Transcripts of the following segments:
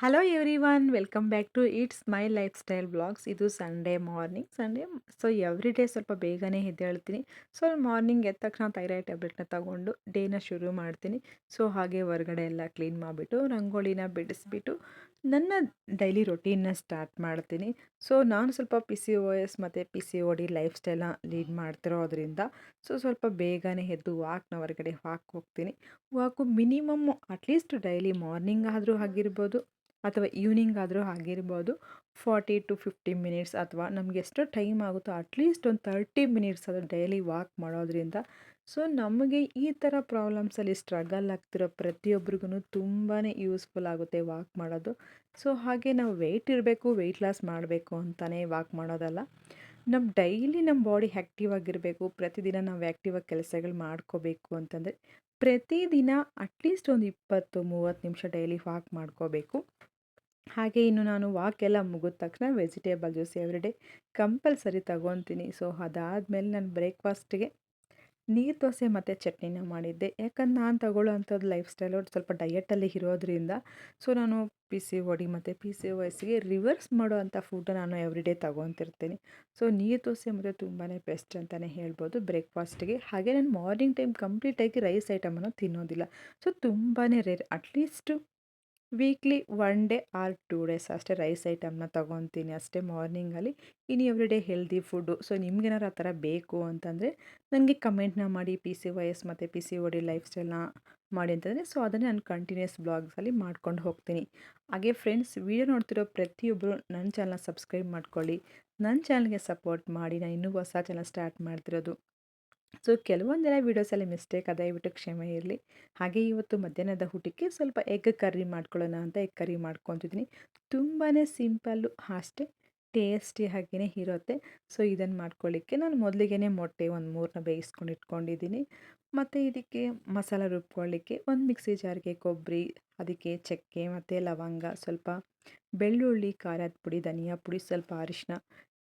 Hello everyone welcome back to it's my lifestyle blogs. ಇದು Sunday morning so every day ಸ್ವಲ್ಪ ಬೇಗನೆ ಎದ್ದೇಳ್ತೀನಿ. So morning ಎದ್ದ ತಕ್ಷಣ thyroid ಟ್ಯಾಬ್ಲೆಟ್ನ ತಗೊಂಡು ಡೇನ ಶುರು ಮಾಡ್ತೀನಿ. ಸೊ ಹಾಗೆ ಹೊರಗಡೆ ಎಲ್ಲ ಕ್ಲೀನ್ ಮಾಡಿಬಿಟ್ಟು ರಂಗೋಲಿನ ಬಿಡಿಸ್ಬಿಟ್ಟು ನನ್ನ ಡೈಲಿ ರೊಟೀನ್ನ ಸ್ಟಾರ್ಟ್ ಮಾಡ್ತೀನಿ. ಸೊ ನಾನು ಸ್ವಲ್ಪ ಪಿ ಸಿ ಒ ಎಸ್ ಮತ್ತು ಪಿ ಸಿ ಒ ಡಿ ಲೈಫ್ ಸ್ಟೈಲ್ನ ಲೀಡ್ ಮಾಡ್ತಿರೋದ್ರಿಂದ ಸ್ವಲ್ಪ ಬೇಗನೆ ಎದ್ದು ಹೊರಗಡೆ ಹೋಗ್ತೀನಿ. Walk minimum at least daily morning ಆದರೂ ಆಗಿರ್ಬೋದು ಅಥವಾ ಈವ್ನಿಂಗ್ ಆದರೂ ಆಗಿರ್ಬೋದು 40 to 50 ಮಿನಿಟ್ಸ್, ಅಥವಾ ನಮಗೆ ಎಷ್ಟು ಟೈಮ್ ಆಗುತ್ತೋ ಅಟ್ಲೀಸ್ಟ್ ಒಂದು 30 ಮಿನಿಟ್ಸ್ ಅದು ಡೈಲಿ ವಾಕ್ ಮಾಡೋದ್ರಿಂದ ಸೊ ನಮಗೆ ಈ ಥರ ಪ್ರಾಬ್ಲಮ್ಸಲ್ಲಿ ಸ್ಟ್ರಗಲ್ ಆಗ್ತಿರೋ ಪ್ರತಿಯೊಬ್ಬರಿಗೂ ತುಂಬಾ ಯೂಸ್ಫುಲ್ ಆಗುತ್ತೆ ವಾಕ್ ಮಾಡೋದು. ಸೊ ಹಾಗೆ ನಾವು ವೆಯ್ಟ್ ಇರಬೇಕು, ವೆಯ್ಟ್ ಲಾಸ್ ಮಾಡಬೇಕು ಅಂತಲೇ ವಾಕ್ ಮಾಡೋದಲ್ಲ. ಡೈಲಿ ನಮ್ಮ ಬಾಡಿ ಆ್ಯಕ್ಟಿವ್ ಆಗಿರಬೇಕು, ಪ್ರತಿದಿನ ನಾವು ಆ್ಯಕ್ಟಿವಾಗಿ ಕೆಲಸಗಳು ಮಾಡ್ಕೋಬೇಕು ಅಂತಂದರೆ ಪ್ರತಿದಿನ ಅಟ್ಲೀಸ್ಟ್ ಒಂದು 20-30 ನಿಮಿಷ ಡೈಲಿ ವಾಕ್ ಮಾಡ್ಕೋಬೇಕು. ಹಾಗೆ ಇನ್ನು ನಾನು ವಾಕ್ ಎಲ್ಲ ಮುಗಿದ ತಕ್ಷಣ ವೆಜಿಟೇಬಲ್ ಜ್ಯೂಸ್ ಎವ್ರಿಡೇ ಕಂಪಲ್ಸರಿ ತಗೊತೀನಿ. ಸೊ ಅದಾದಮೇಲೆ ನಾನು ಬ್ರೇಕ್ಫಾಸ್ಟ್ಗೆ ನೀರು ದೋಸೆ ಮತ್ತು ಚಟ್ನಿನ ಮಾಡಿದ್ದೆ. ಯಾಕಂದ್ರೆ ನಾನು ತಗೊಳ್ಳೋ ಅಂಥದ್ದು ಲೈಫ್ ಸ್ಟೈಲು ಸ್ವಲ್ಪ ಡಯಟಲ್ಲಿ ಇರೋದ್ರಿಂದ ಸೊ ನಾನು ಪಿ ಸಿ ಒ ಡಿ ಮತ್ತು ಪಿ ಸಿ ಒ ಎಸ್ಗೆ ರಿವರ್ಸ್ ಮಾಡೋ ಅಂಥ ಫುಡ್ಡ ನಾನು ಎವ್ರಿಡೇ ತಗೊತಿರ್ತೀನಿ. ಸೊ ನೀರು ದೋಸೆ ಮತ್ತು ತುಂಬಾ ಬೆಸ್ಟ್ ಅಂತಲೇ ಹೇಳ್ಬೋದು ಬ್ರೇಕ್ಫಾಸ್ಟ್ಗೆ. ಹಾಗೆ ನಾನು ಮಾರ್ನಿಂಗ್ ಟೈಮ್ ಕಂಪ್ಲೀಟಾಗಿ ರೈಸ್ ಐಟಮನ್ನು ತಿನ್ನೋದಿಲ್ಲ. ಸೊ ತುಂಬಾ rare, at least weekly 1 day or 2 days ಅಷ್ಟೇ ರೈಸ್ ಐಟಮ್ನ ತೊಗೊತೀನಿ ಅಷ್ಟೇ ಮಾರ್ನಿಂಗಲ್ಲಿ. ಇನ್ನು ಎವ್ರಿಡೇ ಹೆಲ್ದಿ ಫುಡ್ಡು. ಸೊ ನಿಮ್ಗೇನಾರು ಆ ಥರ ಬೇಕು ಅಂತಂದರೆ ನನಗೆ ಕಮೆಂಟ್ನ ಮಾಡಿ, ಪಿ ಸಿ ಒ ಎಸ್ ಮತ್ತು ಪಿ ಸಿ ಒ ಡಿ ಲೈಫ್ ಸ್ಟೈಲ್ನ ಮಾಡಿ ಅಂತಂದರೆ ಸೊ ಅದನ್ನೇ ನಾನು ಕಂಟಿನ್ಯೂಸ್ ಬ್ಲಾಗ್ಸಲ್ಲಿ ಮಾಡ್ಕೊಂಡು ಹೋಗ್ತೀನಿ. ಹಾಗೆ ಫ್ರೆಂಡ್ಸ್, ವಿಡಿಯೋ ನೋಡ್ತಿರೋ ಪ್ರತಿಯೊಬ್ಬರು ನನ್ನ ಚಾನಲ್ನ ಸಬ್ಸ್ಕ್ರೈಬ್ ಮಾಡ್ಕೊಳ್ಳಿ, ನನ್ನ ಚಾನಲ್ಗೆ ಸಪೋರ್ಟ್ ಮಾಡಿ. ನಾನು ಇನ್ನೂ ಹೊಸ ಚಾನಲ್ ಸ್ಟಾರ್ಟ್ ಮಾಡ್ತಿರೋದು. ಸೊ ಕೆಲವೊಂದೆಲ್ಲ ವೀಡಿಯೋಸಲ್ಲಿ ಮಿಸ್ಟೇಕ್ ದಯವಿಟ್ಟು ಕ್ಷಮೆ ಇರಲಿ. ಹಾಗೆ ಇವತ್ತು ಮಧ್ಯಾಹ್ನದ ಊಟಕ್ಕೆ ಸ್ವಲ್ಪ ಎಗ್ ಕರ್ರಿ ಮಾಡ್ಕೊಳ್ಳೋಣ ಅಂತ ಎಗ್ ಕರ್ರಿ ಮಾಡ್ಕೊತಿದ್ದೀನಿ. ತುಂಬಾ ಸಿಂಪಲ್ಲು, ಅಷ್ಟೇ ಟೇಸ್ಟಿಯಾಗಿಯೇ ಇರುತ್ತೆ. ಸೊ ಇದನ್ನು ಮಾಡ್ಕೊಳ್ಳಿಕ್ಕೆ ನಾನು ಮೊದಲಿಗೆ ಮೊಟ್ಟೆ ಒಂದು 3ನ ಬೇಯಿಸ್ಕೊಂಡು ಇಟ್ಕೊಂಡಿದ್ದೀನಿ. ಮತ್ತು ಇದಕ್ಕೆ ಮಸಾಲ ರುಬ್ಕೊಳ್ಳಿಕ್ಕೆ ಒಂದು ಮಿಕ್ಸಿ ಜಾರ್ಗೆ ಕೊಬ್ಬರಿ, ಅದಕ್ಕೆ ಚಕ್ಕೆ ಮತ್ತು ಲವಂಗ, ಸ್ವಲ್ಪ ಬೆಳ್ಳುಳ್ಳಿ, ಖಾರದ ಪುಡಿ, ಧನಿಯಾ ಪುಡಿ, ಸ್ವಲ್ಪ ಅರಿಶಿನ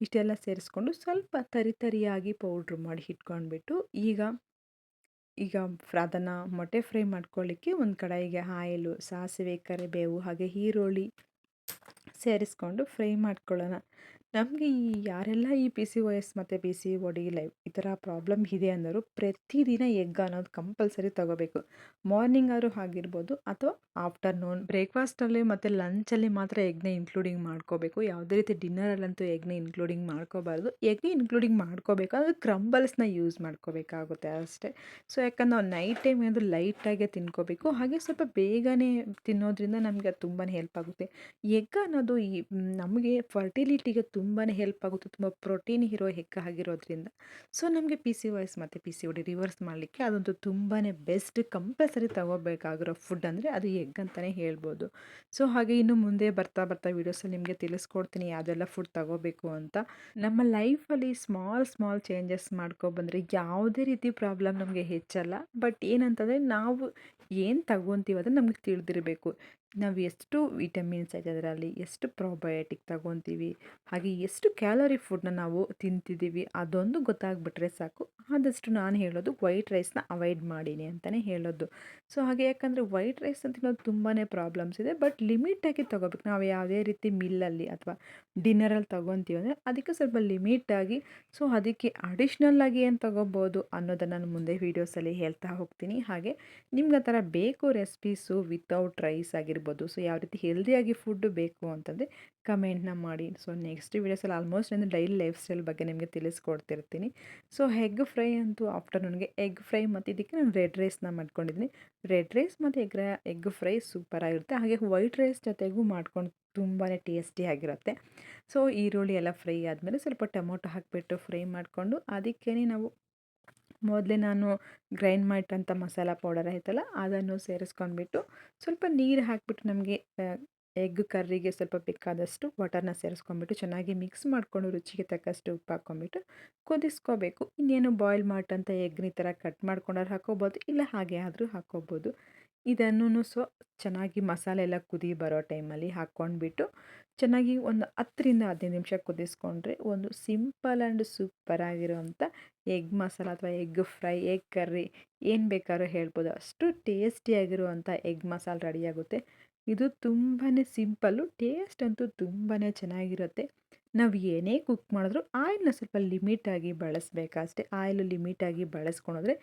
ಇಷ್ಟೆಲ್ಲ ಸೇರಿಸ್ಕೊಂಡು ಸ್ವಲ್ಪ ತರಿಯಾಗಿ ಪೌಡ್ರ್ ಮಾಡಿ ಇಟ್ಕೊಂಡ್ಬಿಟ್ಟು ಈಗ ಈಗ ಅದನ್ನು ಮೊಟ್ಟೆ ಫ್ರೈ ಮಾಡ್ಕೊಳ್ಳಿಕ್ಕೆ ಒಂದು ಕಡಾಯಿಗೆ ಆಯಿಲು, ಸಾಸಿವೆ, ಕರಿಬೇವು ಹಾಗೆ ಈರುಳ್ಳಿ ಸೇರಿಸ್ಕೊಂಡು ಫ್ರೈ ಮಾಡ್ಕೊಳ್ಳೋಣ. ನಮಗೆ ಯಾರೆಲ್ಲ ಈ ಪಿ ಸಿ ಒ ಎಸ್ ಮತ್ತು ಪಿ ಸಿ ಒ ಡಿ ಈ ಥರ ಪ್ರಾಬ್ಲಮ್ ಇದೆ ಅಂದರು ಪ್ರತಿದಿನ ಎಗ್ ಅನ್ನೋದು ಕಂಪಲ್ಸರಿ ತೊಗೋಬೇಕು. ಮಾರ್ನಿಂಗ್ ಆದರೂ ಆಗಿರ್ಬೋದು ಅಥವಾ ಆಫ್ಟರ್ನೂನ್ ಬ್ರೇಕ್ಫಾಸ್ಟಲ್ಲಿ ಮತ್ತು ಲಂಚಲ್ಲಿ ಮಾತ್ರ ಎಗ್ನ ಇನ್ಕ್ಲೂಡಿಂಗ್ ಮಾಡ್ಕೋಬೇಕು. ಯಾವುದೇ ರೀತಿ ಡಿನ್ನರಲ್ಲಂತೂ ಎಗ್ನ ಇನ್ಕ್ಲೂಡಿಂಗ್ ಮಾಡ್ಕೋಬಾರ್ದು. ಎಗ್ನ ಇನ್ಕ್ಲೂಡಿಂಗ್ ಮಾಡ್ಕೋಬೇಕು ಅಂದರೆ ಕ್ರಂಬಲ್ಸ್ನ ಯೂಸ್ ಮಾಡ್ಕೋಬೇಕಾಗುತ್ತೆ ಅಷ್ಟೇ. ಸೊ ಯಾಕಂದ್ರೆ ನಾವು ನೈಟ್ ಟೈಮ್ ಏನಾದರೂ ಲೈಟಾಗೆ ತಿನ್ಕೋಬೇಕು. ಹಾಗೆ ಸ್ವಲ್ಪ ಬೇಗನೆ ತಿನ್ನೋದ್ರಿಂದ ನಮಗೆ ಅದು ತುಂಬಾ ಹೆಲ್ಪ್ ಆಗುತ್ತೆ. ಎಗ್ ಅನ್ನೋದು ನಮಗೆ ಫರ್ಟಿಲಿಟಿಗೆ ತುಂಬಾ ಹೆಲ್ಪ್ ಆಗುತ್ತೆ. ತುಂಬ ಪ್ರೋಟೀನ್ ಇರೋ ಎಗ್ ಆಗಿರೋದ್ರಿಂದ ಸೊ ನಮಗೆ ಪಿ ಸಿ ಒ ಎಸ್ ಮತ್ತು P C O D reverse ಮಾಡಲಿಕ್ಕೆ ಅದಂತೂ ತುಂಬಾ ಬೆಸ್ಟ್. ಕಂಪಲ್ಸರಿ ತಗೋಬೇಕಾಗಿರೋ ಫುಡ್ ಅಂದರೆ ಅದು ಎಗ್ ಅಂತಲೇ ಹೇಳ್ಬೋದು. ಸೊ ಹಾಗೆ ಇನ್ನು ಮುಂದೆ ಬರ್ತಾ ವೀಡಿಯೋಸಲ್ಲಿ ನಿಮಗೆ ತಿಳಿಸ್ಕೊಡ್ತೀನಿ ಯಾವುದೆಲ್ಲ ಫುಡ್ ತಗೋಬೇಕು ಅಂತ. ನಮ್ಮ ಲೈಫಲ್ಲಿ ಸ್ಮಾಲ್ ಚೇಂಜಸ್ ಮಾಡ್ಕೊಬಂದರೆ ಯಾವುದೇ ರೀತಿ ಪ್ರಾಬ್ಲಮ್ ನಮಗೆ ಹೆಚ್ಚಲ್ಲ. ಬಟ್ ಏನಂತಂದರೆ ನಾವು ಏನು ತಗೊತೀವಿ ಅದು ನಮಗೆ ತಿಳಿದಿರಬೇಕು. ನಾವು ಎಷ್ಟು ವಿಟಮಿನ್ಸ್ ಐತೆ ಅದರಲ್ಲಿ, ಎಷ್ಟು ಪ್ರೊಬಯೋಟಿಕ್ ತಗೊತೀವಿ, ಹಾಗೆ ಎಷ್ಟು ಕ್ಯಾಲರಿ ಫುಡ್ನ ನಾವು ತಿಂತಿದ್ದೀವಿ ಅದೊಂದು ಗೊತ್ತಾಗ್ಬಿಟ್ರೆ ಸಾಕು. ಆದಷ್ಟು ನಾನು ಹೇಳೋದು ವೈಟ್ ರೈಸ್ನ ಅವಾಯ್ಡ್ ಮಾಡೀನಿ ಅಂತಲೇ ಹೇಳೋದು. ಸೊ ಹಾಗೆ ಯಾಕಂದರೆ ವೈಟ್ ರೈಸ್ ತಿನ್ನೋದು ತುಂಬಾ ಪ್ರಾಬ್ಲಮ್ಸ್ ಇದೆ. ಬಟ್ ಲಿಮಿಟಾಗಿ ತೊಗೋಬೇಕು. ನಾವು ಯಾವುದೇ ರೀತಿ ಮಿಲ್ಲಲ್ಲಿ ಅಥವಾ ಡಿನ್ನರಲ್ಲಿ ತೊಗೊತೀವಿ ಅಂದರೆ ಅದಕ್ಕೆ ಸ್ವಲ್ಪ ಲಿಮಿಟಾಗಿ, ಸೊ ಅದಕ್ಕೆ ಅಡಿಷ್ನಲ್ಲಾಗಿ ಏನು ತೊಗೋಬೋದು ಅನ್ನೋದನ್ನು ನಾನು ಮುಂದೆ ವೀಡಿಯೋಸಲ್ಲಿ ಹೇಳ್ತಾ ಹೋಗ್ತೀನಿ. ಹಾಗೆ ನಿಮ್ಗೆ ಆ ಥರ ಬೇಕು ರೆಸಿಪೀಸು ವಿತೌಟ್ ರೈಸ್ ಆಗಿರ್ಬೋದು, ಸೊ ಯಾವ ರೀತಿ ಹೆಲ್ದಿಯಾಗಿ ಫುಡ್ಡು ಬೇಕು ಅಂತಂದರೆ ಕಮೆಂಟ್ನ ಮಾಡಿ. ಸೊ ನೆಕ್ಸ್ಟ್ ವೀಡಿಯೋಸಲ್ಲಿ ಆಲ್ಮೋಸ್ಟ್ ಅಂದರೆ ಡೈಲಿ ಲೈಫ್ ಸ್ಟೈಲ್ ಬಗ್ಗೆ ನಿಮಗೆ ತಿಳಿಸ್ಕೊಡ್ತಿರ್ತೀನಿ. ಸೊ ಎಗ್ ಫ್ರೈ ಅಂತೂ ಆಫ್ಟರ್ನೂನ್ಗೆ ಎಗ್ ಫ್ರೈ ಮತ್ತು ಇದಕ್ಕೆ ನಾನು ರೆಡ್ ರೈಸ್ನ ಮಾಡ್ಕೊಂಡಿದ್ದೀನಿ. ರೆಡ್ ರೈಸ್ ಮತ್ತು ಎಗ್ ಫ್ರೈ ಸೂಪರಾಗಿರುತ್ತೆ. ಹಾಗೆ ವೈಟ್ ರೈಸ್ ಜೊತೆಗೂ ಮಾಡ್ಕೊಂಡು ತುಂಬಾ ಟೇಸ್ಟಿಯಾಗಿರುತ್ತೆ. ಸೊ ಈರುಳ್ಳಿ ಎಲ್ಲ ಫ್ರೈ ಆದಮೇಲೆ ಸ್ವಲ್ಪ ಟೊಮೊಟೊ ಹಾಕಿಬಿಟ್ಟು ಫ್ರೈ ಮಾಡಿಕೊಂಡು ಅದಕ್ಕೇ ನಾವು ಮೊದಲೇ ನಾನು ಗ್ರೈಂಡ್ ಮಾಡಿಟ್ಟಂಥ ಮಸಾಲ ಪೌಡರ್ ಆಯ್ತಲ್ಲ ಅದನ್ನು ಸೇರಿಸ್ಕೊಂಡ್ಬಿಟ್ಟು ಸ್ವಲ್ಪ ನೀರು ಹಾಕಿಬಿಟ್ಟು ನಮಗೆ ಎಗ್ ಕರ್ರಿಗೆ ಸ್ವಲ್ಪ ಬೇಕಾದಷ್ಟು ವಾಟರ್ನ ಸೇರಿಸ್ಕೊಂಡ್ಬಿಟ್ಟು ಚೆನ್ನಾಗಿ ಮಿಕ್ಸ್ ಮಾಡಿಕೊಂಡು ರುಚಿಗೆ ತಕ್ಕಷ್ಟು ಉಪ್ಪು ಹಾಕ್ಕೊಂಬಿಟ್ಟು ಕುದಿಸ್ಕೋಬೇಕು. ಇನ್ನೇನು ಬಾಯ್ಲ್ ಮಾಡಿಟ್ಟಂಥ ಎಗ್ನ ಈ ಥರ ಕಟ್ ಮಾಡ್ಕೊಂಡಾರು ಹಾಕ್ಕೋಬೋದು, ಇಲ್ಲ ಹಾಗೆ ಆದರೂ ಹಾಕ್ಕೋಬೋದು. ಇದನ್ನು ಚೆನ್ನಾಗಿ ಮಸಾಲೆ ಎಲ್ಲ ಕುದಿ ಬರೋ ಟೈಮಲ್ಲಿ ಹಾಕ್ಕೊಂಡ್ಬಿಟ್ಟು ಚೆನ್ನಾಗಿ ಒಂದು 10 ರಿಂದ 15 ನಿಮಿಷ ಕುದಿಸ್ಕೊಂಡ್ರೆ ಒಂದು ಸಿಂಪಲ್ ಆ್ಯಂಡ್ ಸೂಪರಾಗಿರೋವಂಥ ಎಗ್ ಮಸಾಲ ಅಥವಾ ಎಗ್ ಫ್ರೈ, ಎಗ್ ಕರ್ರಿ ಏನು ಬೇಕಾದ್ರೂ ಹೇಳ್ಬೋದು. ಅಷ್ಟು ಟೇಸ್ಟಿಯಾಗಿರುವಂಥ ಎಗ್ ಮಸಾಲ ರೆಡಿಯಾಗುತ್ತೆ. ಇದು ತುಂಬಾ ಸಿಂಪಲ್ಲು, ಟೇಸ್ಟ್ ಅಂತೂ ತುಂಬಾ ಚೆನ್ನಾಗಿರುತ್ತೆ. ನಾವು ಏನೇ ಕುಕ್ ಮಾಡಿದ್ರೂ ಆಯಿಲ್ನ ಸ್ವಲ್ಪ ಲಿಮಿಟಾಗಿ ಬಳಸಬೇಕಷ್ಟೆ. ಆಯಿಲು ಲಿಮಿಟಾಗಿ ಬಳಸ್ಕೊಂಡ್ರೆ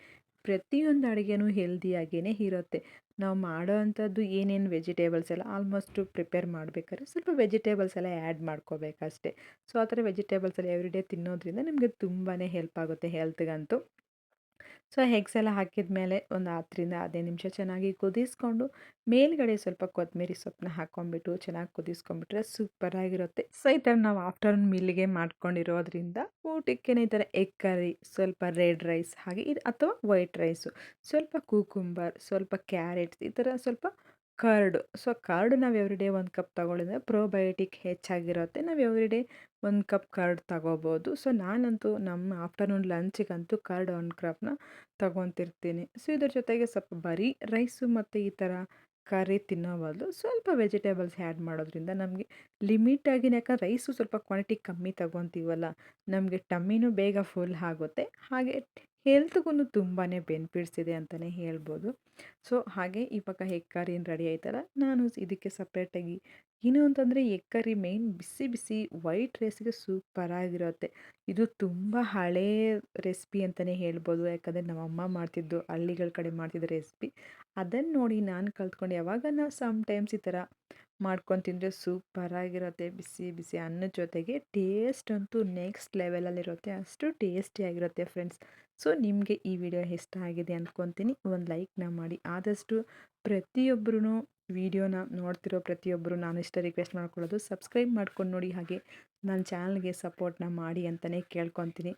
ಪ್ರತಿಯೊಂದು ಅಡುಗೆನೂ ಹೆಲ್ದಿಯಾಗಿಯೇ ಇರುತ್ತೆ. ನಾವು ಮಾಡೋ ಅಂಥದ್ದು ಏನೇನು ವೆಜಿಟೇಬಲ್ಸ್ ಎಲ್ಲ ಆಲ್ಮೋಸ್ಟು ಪ್ರಿಪೇರ್ ಮಾಡಬೇಕಾದ್ರೆ ಸ್ವಲ್ಪ ವೆಜಿಟೇಬಲ್ಸ್ ಎಲ್ಲ ಆ್ಯಡ್ ಮಾಡ್ಕೋಬೇಕಷ್ಟೆ. ಸೊ ಆ ಥರ ವೆಜಿಟೇಬಲ್ಸ್ ಎಲ್ಲ ಎವ್ರಿ ಡೇ ತಿನ್ನೋದ್ರಿಂದ ನಿಮಗೆ ತುಂಬಾ ಹೆಲ್ಪ್ ಆಗುತ್ತೆ ಹೆಲ್ತ್ಗಂತೂ. ಸೊ ಎಗ್ಸ್ ಎಲ್ಲ ಹಾಕಿದ ಮೇಲೆ ಒಂದು 10ರಿಂದ 15 ನಿಮಿಷ ಚೆನ್ನಾಗಿ ಕುದಿಸ್ಕೊಂಡು ಮೇಲ್ಗಡೆ ಸ್ವಲ್ಪ ಕೊತ್ತಂಬರಿ ಸೊಪ್ಪನ್ನ ಹಾಕ್ಕೊಂಬಿಟ್ಟು ಚೆನ್ನಾಗಿ ಕುದಿಸ್ಕೊಂಬಿಟ್ರೆ ಸೂಪರಾಗಿರುತ್ತೆ. ಸೊ ಈ ಥರ ನಾವು ಆಫ್ಟರ್ನೂನ್ ಮೀಲ್ಗೆ ಮಾಡ್ಕೊಂಡಿರೋದ್ರಿಂದ ಊಟಕ್ಕೇ ಈ ಥರ ಎಗ್ ಕರಿ, ಸ್ವಲ್ಪ ರೆಡ್ ರೈಸ್ ಹಾಗೆ ಇದು ಅಥವಾ ವೈಟ್ ರೈಸು, ಸ್ವಲ್ಪ ಕೂಕುಂಬರ್, ಸ್ವಲ್ಪ ಕ್ಯಾರೆಟ್ಸ್, ಈ ಥರ ಸ್ವಲ್ಪ ಕರ್ಡು. ಸೊ ಕರ್ಡ್ ನಾವು ಎವ್ರಿ ಡೇ 1 ಕಪ್ ತೊಗೊಳಿದ್ರೆ ಪ್ರೋಬಯೋಟಿಕ್ ಹೆಚ್ಚಾಗಿರುತ್ತೆ. ನಾವು ಎವ್ರಿ ಡೇ 1 ಕಪ್ ಕರ್ಡ್ ತಗೋಬೋದು. ಸೊ ನಾನಂತೂ ನಮ್ಮ ಆಫ್ಟರ್ನೂನ್ ಲಂಚಿಗಂತೂ ಕರ್ಡ್ 1 ಕಪ್ನ ತಗೊತಿರ್ತೀನಿ. ಸೊ ಇದ್ರ ಜೊತೆಗೆ ಸ್ವಲ್ಪ ಬರೀ ರೈಸು ಮತ್ತು ಈ ಥರ ಕರ್ರಿ ತಿನ್ನೋ ಬದಲು ಸ್ವಲ್ಪ ವೆಜಿಟೇಬಲ್ಸ್ ಆ್ಯಡ್ ಮಾಡೋದ್ರಿಂದ ನಮಗೆ ಲಿಮಿಟಾಗಿನೇ, ಯಾಕಂದ್ರೆ ರೈಸು ಸ್ವಲ್ಪ ಕ್ವಾಂಟಿಟಿ ಕಮ್ಮಿ ತಗೊತೀವಲ್ಲ, ನಮಗೆ ಟಮ್ಮಿನೂ ಬೇಗ ಫುಲ್ ಆಗುತ್ತೆ. ಹಾಗೆ ಹೆಲ್ತ್ಗೂ ತುಂಬಾ ಬೆನಿಫಿಟ್ಸ್ ಇದೆ ಅಂತಲೇ ಹೇಳ್ಬೋದು. ಸೊ ಹಾಗೆ ಇವಾಗ ಎಗ್ ಕರಿ ರೆಡಿ ಆಯ್ತಲ್ಲ, ನಾನು ಇದಕ್ಕೆ ಸಪ್ರೇಟಾಗಿ ಏನು ಅಂತಂದರೆ ಎಗ್ ಕರಿ ಮೇಯ್ನ್ ಬಿಸಿ ಬಿಸಿ ವೈಟ್ ರೈಸ್ಗೆ ಸೂಪರಾಗಿರುತ್ತೆ. ಇದು ತುಂಬ ಹಳೇ ರೆಸಿಪಿ ಅಂತಲೇ ಹೇಳ್ಬೋದು. ಯಾಕಂದರೆ ನಮ್ಮಮ್ಮ ಮಾಡ್ತಿದ್ದು, ಹಳ್ಳಿಗಳ ಕಡೆ ಮಾಡ್ತಿದ್ದ ರೆಸಿಪಿ. ಅದನ್ನು ನೋಡಿ ನಾನು ಕಲ್ತ್ಕೊಂಡು ಯಾವಾಗನ ಸಮ್ಟೈಮ್ಸ್ ಈ ಥರ ಮಾಡ್ಕೊಂಡು ತಿಂದರೆ ಸೂಪರಾಗಿರುತ್ತೆ. ಬಿಸಿ ಬಿಸಿ ಅನ್ನದ ಜೊತೆಗೆ ಟೇಸ್ಟ್ ಅಂತೂ ನೆಕ್ಸ್ಟ್ ಲೆವೆಲಲ್ಲಿರುತ್ತೆ. ಅಷ್ಟು ಟೇಸ್ಟಿಯಾಗಿರುತ್ತೆ ಫ್ರೆಂಡ್ಸ್. ಸೊ ನಿಮಗೆ ಈ ವಿಡಿಯೋ ಇಷ್ಟ ಆಗಿದೆ ಅಂದ್ಕೊತೀನಿ. ಒಂದು ಲೈಕ್ನ ಮಾಡಿ. ಆದಷ್ಟು ಪ್ರತಿಯೊಬ್ಬರೂ ವಿಡಿಯೋನ ನೋಡ್ತಿರೋ ಪ್ರತಿಯೊಬ್ಬರು ನಾನು ಇಷ್ಟ ರಿಕ್ವೆಸ್ಟ್ ಮಾಡ್ಕೊಳ್ಳೋದು, ಸಬ್ಸ್ಕ್ರೈಬ್ ಮಾಡ್ಕೊಂಡು ನೋಡಿ, ಹಾಗೆ ನನ್ನ ಚಾನಲ್ಗೆ ಸಪೋರ್ಟ್ನ ಮಾಡಿ ಅಂತಲೇ ಕೇಳ್ಕೊತೀನಿ.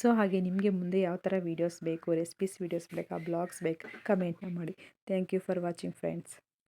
ಸೊ ಹಾಗೆ ನಿಮಗೆ ಮುಂದೆ ಯಾವ ಥರ ವೀಡಿಯೋಸ್ ಬೇಕು, ರೆಸಿಪೀಸ್ ವೀಡಿಯೋಸ್ ಬೇಕಾ, ಬ್ಲಾಗ್ಸ್ ಬೇಕಾ, ಕಮೆಂಟ್ನ ಮಾಡಿ. Thank you for watching friends.